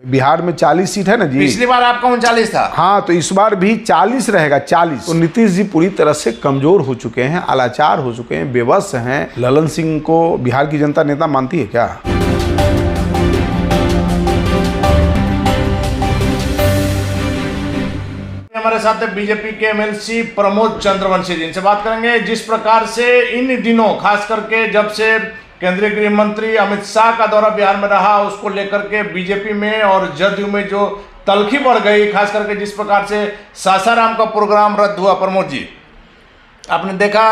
बिहार में 40 सीट है ना जी। पिछली बार आपका 39 था। हाँ, तो इस बार भी 40 रहेगा, 40। तो नीतीश जी पूरी तरह से कमजोर हो चुके हैं, अलाचार हो चुके हैं, बेबस हैं। ललन सिंह को बिहार की जनता नेता मानती है क्या? हमारे साथ है बीजेपी के एमएलसी प्रमोद चंद्रवंशी जी, इनसे बात करेंगे। जिस प्रकार से इन दिनों खास करके जब से केंद्रीय गृह मंत्री अमित शाह का दौरा बिहार में रहा, उसको लेकर के बीजेपी में और जदयू में जो तल्खी बढ़ गई, खास करके जिस प्रकार से सासाराम का प्रोग्राम रद्द हुआ। प्रमोद जी, आपने देखा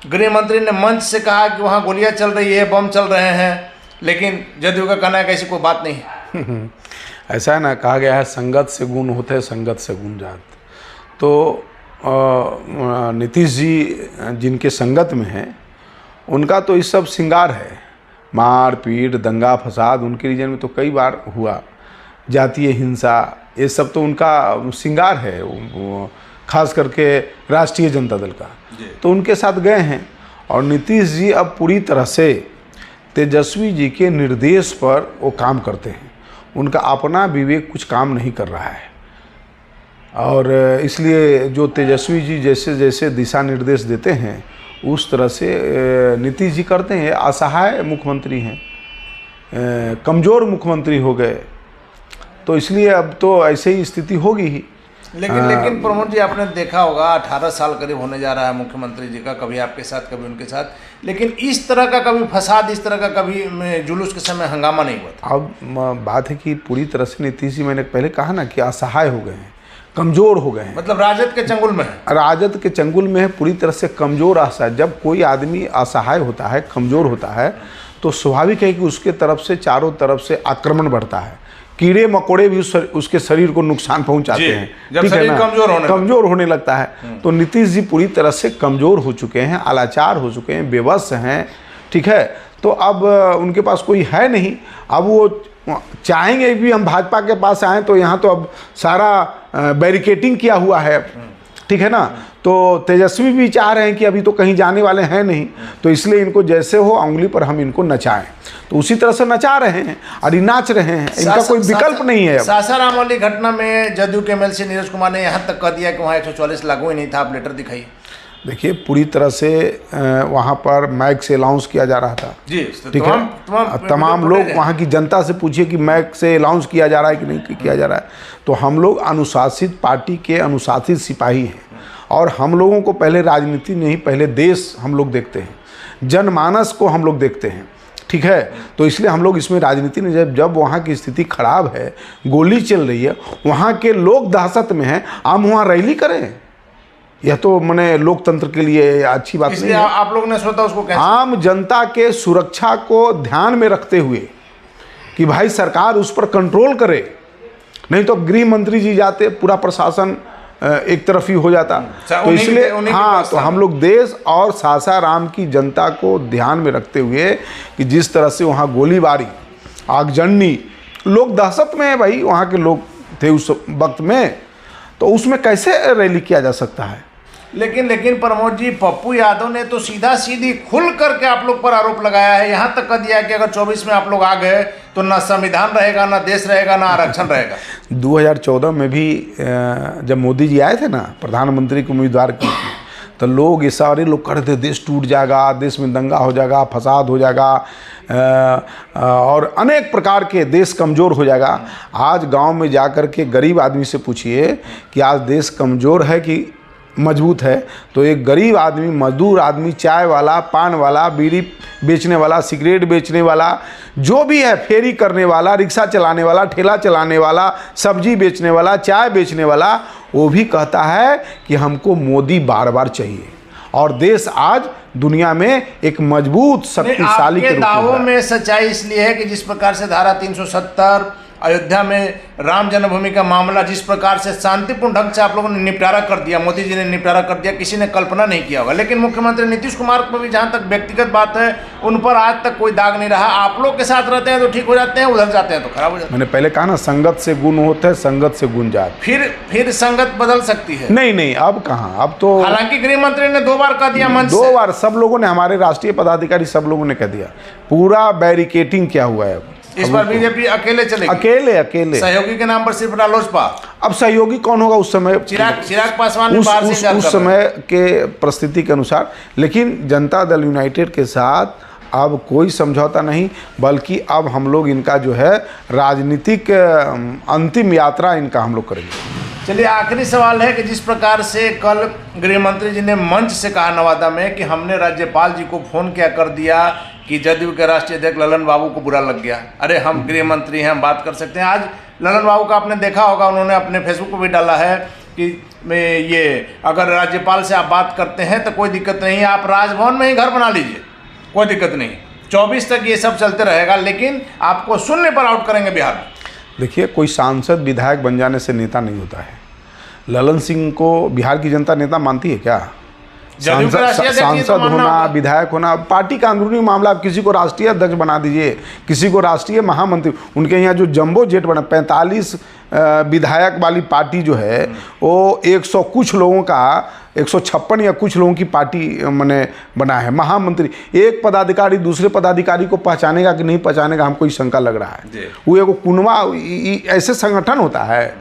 गृह मंत्री ने मंच से कहा कि वहाँ गोलियां चल रही है, बम चल रहे हैं, लेकिन जदयू का कहना है कि ऐसी कोई बात नहीं है। ऐसा है ना, कहा गया है संगत से गुण होते, संगत से गुण जात। तो नीतीश जी जिनके संगत में हैं उनका तो इस सब श्रृंगार है। मार पीट, दंगा फसाद उनके रीजन में तो कई बार हुआ, जातीय हिंसा, ये सब तो उनका श्रृंगार है, खास करके राष्ट्रीय जनता दल का। तो उनके साथ गए हैं और नीतीश जी अब पूरी तरह से तेजस्वी जी के निर्देश पर वो काम करते हैं। उनका अपना विवेक कुछ काम नहीं कर रहा है और इसलिए जो तेजस्वी जी जैसे जैसे दिशा निर्देश देते हैं उस तरह से नीतीश जी करते हैं। असहाय मुख्यमंत्री हैं, कमज़ोर मुख्यमंत्री हो गए, तो इसलिए अब तो ऐसे ही स्थिति होगी ही। लेकिन प्रमोद जी, आपने देखा होगा 18 साल करीब होने जा रहा है मुख्यमंत्री जी का, कभी आपके साथ कभी उनके साथ, लेकिन इस तरह का कभी फसाद, इस तरह का कभी जुलूस के समय हंगामा नहीं हुआ था। अब बात है कि पूरी तरह से नीतीश जी, मैंने पहले कहा ना कि असहाय हो गए हैं, कमज़ोर हो गए हैं, मतलब राजद के चंगुल में है। राजद के चंगुल में है, पूरी तरह से कमज़ोर असहाय। जब कोई आदमी असहाय होता है, कमज़ोर होता है, तो स्वाभाविक है कि उसके तरफ से चारों तरफ से आक्रमण बढ़ता है। कीड़े मकोड़े भी उसके शरीर को नुकसान पहुंचाते हैं, जब शरीर कमज़ोर होने लगता है। तो नीतीश जी पूरी तरह से कमज़ोर हो चुके हैं, अलाचार हो चुके हैं, बेबस हैं, ठीक है। तो अब उनके पास कोई है नहीं। अब वो चाहेंगे भी हम भाजपा के पास आएँ, तो यहाँ तो अब सारा बैरिकेटिंग किया हुआ है, ठीक है ना। तो तेजस्वी भी चाह रहे हैं कि अभी तो कहीं जाने वाले हैं नहीं, तो इसलिए इनको जैसे हो उंगली पर हम इनको नचाएं, तो उसी तरह से नचा रहे हैं और नाच रहे हैं। इनका कोई विकल्प नहीं है। सासाराम वाली घटना में जदयू के एमएलसी नीरज कुमार ने यहाँ तक कह दिया कि वहाँ 144 लागू ही नहीं था, आप लेटर दिखाइए। देखिए, पूरी तरह से वहाँ पर माइक से अनाउंस किया जा रहा था जी, ठीक है। तमाम लोग वहाँ की जनता से पूछिए कि माइक से अनाउंस किया जा रहा है कि नहीं किया जा रहा है। तो हम लोग अनुशासित पार्टी के अनुशासित सिपाही हैं और हम लोगों को पहले राजनीति नहीं, पहले देश हम लोग देखते हैं, जनमानस को हम लोग देखते हैं, ठीक है। तो इसलिए हम लोग इसमें राजनीति नहीं। जब वहाँ की स्थिति खराब है, गोली चल रही है, वहाँ के लोग दहशत में हैं, हम वहाँ रैली करें, यह तो मैंने लोकतंत्र के लिए अच्छी बात नहीं है। आप लोग ने सोचा उसको कैसे? आम जनता के सुरक्षा को ध्यान में रखते हुए कि भाई सरकार उस पर कंट्रोल करे, नहीं तो गृह मंत्री जी जाते, पूरा प्रशासन एक तरफ ही हो जाता। तो इसलिए हाँ, तो हम लोग देश और सासाराम की जनता को ध्यान में रखते हुए कि जिस तरह से वहाँ गोलीबारी, आगजनी, लोग दहशत में है भाई, वहाँ के लोग थे उस वक्त में, तो उसमें कैसे रैली किया जा सकता है? लेकिन प्रमोद जी, पप्पू यादव ने तो सीधा सीधी खुल करके आप लोग पर आरोप लगाया है, यहाँ तक कह दिया कि अगर 24 में आप लोग आ गए तो ना संविधान रहेगा, ना देश रहेगा, ना आरक्षण रहेगा। 2014 में भी जब मोदी जी आए थे ना प्रधानमंत्री के उम्मीदवार की, तो लोग ये सारे लोग कह रहे थे देश टूट जाएगा, देश में दंगा हो जाएगा, फसाद हो जाएगा और अनेक प्रकार के, देश कमज़ोर हो जाएगा। आज गांव में जाकर के गरीब आदमी से पूछिए कि आज देश कमज़ोर है कि मजबूत है, तो एक गरीब आदमी, मजदूर आदमी, चाय वाला, पान वाला, बीड़ी बेचने वाला, सिगरेट बेचने वाला, जो भी है, फेरी करने वाला, रिक्शा चलाने वाला, ठेला चलाने वाला, सब्जी बेचने वाला, चाय बेचने वाला, वो भी कहता है कि हमको मोदी बार बार चाहिए। और देश आज दुनिया में एक मजबूत शक्तिशाली के रूप में दावों में सच्चाई इसलिए है कि जिस प्रकार से धारा 370 अयोध्या में राम जन्मभूमि का मामला जिस प्रकार से शांतिपूर्ण ढंग से आप लोगों ने निपटारा कर दिया, मोदी जी ने निपटारा कर दिया, किसी ने कल्पना नहीं किया होगा। लेकिन मुख्यमंत्री नीतीश कुमार को भी जहाँ तक व्यक्तिगत बात है, उन पर आज तक कोई दाग नहीं रहा। आप लोग के साथ रहते हैं तो ठीक हो जाते हैं, उधर जाते हैं तो खराब हो जाते हैं। मैंने पहले कहा ना, संगत से गुण होते हैं, संगत से गुण जात। फिर संगत बदल सकती है। नहीं, अब कहाँ, अब तो हालांकि गृह मंत्री ने 2 बार कह दिया, मंच से 2 बार सब लोगों ने, हमारे राष्ट्रीय पदाधिकारी सब लोगों ने कह दिया, पूरा बैरिकेटिंग किया हुआ है। इस बार बीजेपी अकेले चलेगी? अकेले सहयोगी के नाम पर सिर्फ रालोसपा। अब सहयोगी कौन होगा उस समय? चिराग पासवान उस समय के परिस्थिति के अनुसार। लेकिन जनता दल यूनाइटेड के साथ अब कोई समझौता नहीं, बल्कि अब हम लोग इनका जो है राजनीतिक अंतिम यात्रा इनका हम लोग करेंगे। चलिए, आखिरी सवाल है कि जिस प्रकार से कल गृह मंत्री जी ने मंच से कहा नवादा में कि हमने राज्यपाल जी को फोन क्या कर दिया कि जदयू के राष्ट्रीय अध्यक्ष ललन बाबू को बुरा लग गया। अरे हम गृह मंत्री हैं, हम बात कर सकते हैं। आज ललन बाबू का आपने देखा होगा, उन्होंने अपने फेसबुक पर भी डाला है कि ये अगर राज्यपाल से आप बात करते हैं तो कोई दिक्कत नहीं है, आप राजभवन में ही घर बना लीजिए, कोई दिक्कत नहीं। 24 तक ये सब चलते रहेगा, लेकिन आपको सुनने पर आउट करेंगे बिहार में। देखिए, कोई सांसद विधायक बन जाने से नेता नहीं होता है। ललन सिंह को बिहार की जनता नेता मानती है क्या? सांसद होना, विधायक होना पार्टी का अंदरूनी मामला। आप किसी को राष्ट्रीय अध्यक्ष बना दीजिए, किसी को राष्ट्रीय महामंत्री। उनके यहाँ जो जंबो जेट बना, 45 विधायक वाली पार्टी जो है वो 100 कुछ लोगों का 156 या कुछ लोगों की पार्टी मैंने बना है। महामंत्री, एक पदाधिकारी दूसरे पदाधिकारी को पहचानेगा कि नहीं पहचानेगा, हमको ये शंका लग रहा है। वो एगो कुनवा ऐसे संगठन होता है।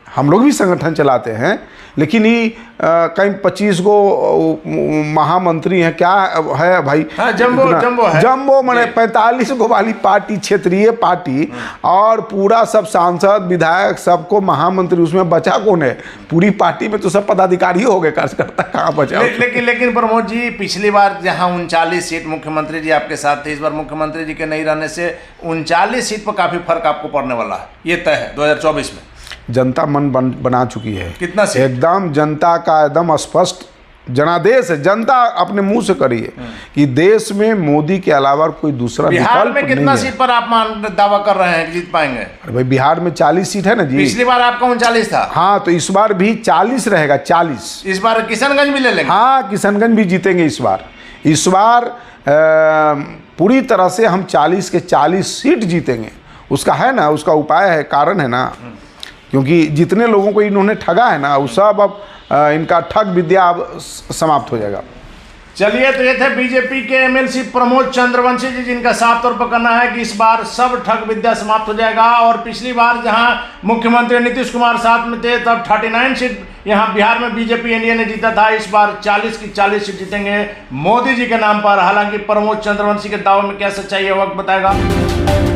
हम लोग भी संगठन चलाते हैं, लेकिन ये कहीं 25 गो महामंत्री हैं, क्या है भाई? हाँ, जम्बो मैंने 45 गो वाली पार्टी, क्षेत्रीय पार्टी, और पूरा सब सांसद विधायक सबको महामंत्री। उसमें बचा कौन है? पूरी पार्टी में तो सब पदाधिकारी हो गए, कार्यकर्ता कहाँ बचा? लेकिन प्रमोद जी, पिछली बार जहाँ 39 सीट मुख्यमंत्री जी आपके साथ थे, इस बार मुख्यमंत्री जी के नहीं रहने से 39 सीट पर काफी फर्क आपको पड़ने वाला है, ये तय है 2024 में। जनता मन बना चुकी है। कितना सीट? एकदम जनता का एकदम स्पष्ट जनादेश है। जनता अपने मुंह से करी है कि देश में मोदी के अलावा कोई दूसरा विकल्प नहीं है। बिहार में कितना सीट पर आप दावा कर रहे हैं कि जीत पाएंगे? अरे भाई, बिहार में 40 सीट है ना जी। पिछली बार आपका 39 था। हाँ, तो इस बार भी 40 रहेगा, 40। इस बार किशनगंज भी ले लेंगे? हाँ, किशनगंज भी जीतेंगे इस बार। इस बार पूरी तरह से हम 40 के 40 सीट जीतेंगे। उसका है ना, उसका उपाय है, कारण है ना, क्योंकि जितने लोगों को इन्होंने ठगा है ना, वो सब अब इनका ठग विद्या अब समाप्त हो जाएगा। चलिए, तो ये थे बीजेपी के एमएलसी प्रमोद चंद्रवंशी जी, जिनका साफ तौर पर कहना है कि इस बार सब ठग विद्या समाप्त हो जाएगा। और पिछली बार जहां मुख्यमंत्री नीतीश कुमार साथ में थे, तब 39 सीट यहां बिहार में बीजेपी एनडीए ने जीता था। इस बार 40 की 40 सीट जीतेंगे मोदी जी के नाम पर। हालांकि प्रमोद चंद्रवंशी के दावे में क्या सच्चाई है, वक्त बताएगा।